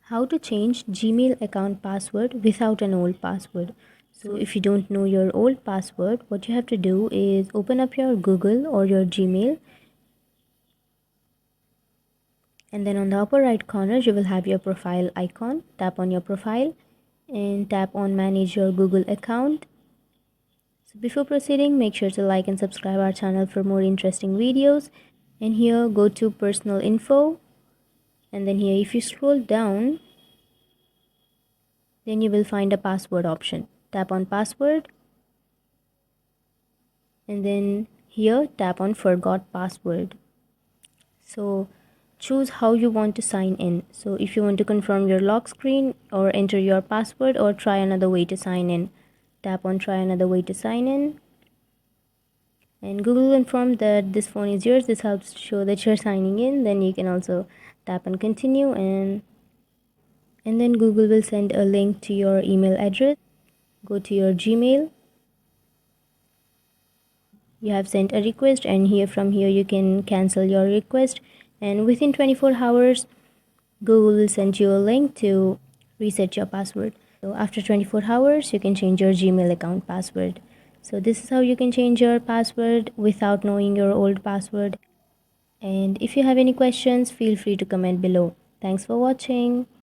How to change Gmail account password without an old password. So if you don't know your old password, what you have to do is open up your Google or your Gmail, and then on the upper right corner you will have your profile icon. Tap on your profile and tap on manage your Google account. So before proceeding, make sure to like and subscribe our channel for more interesting videos. And here go to personal info, and then here if you scroll down, then you will find a password option. Tap on password, and then here tap on forgot password. So choose how you want to sign in. So if you want to confirm your lock screen or enter your password or try another way to sign in, tap on try another way to sign in, and Google will inform that this phone is yours. This helps to show that you're signing in. Then you can also tap on continue, and then Google will send a link to your email address. Go to your Gmail. You have sent a request, and here from here you can cancel your request, and within 24 hours Google will send you a link to reset your password. So after 24 hours you can change your Gmail account password. So this is how you can change your password without knowing your old password. And if you have any questions, feel free to comment below. Thanks for watching.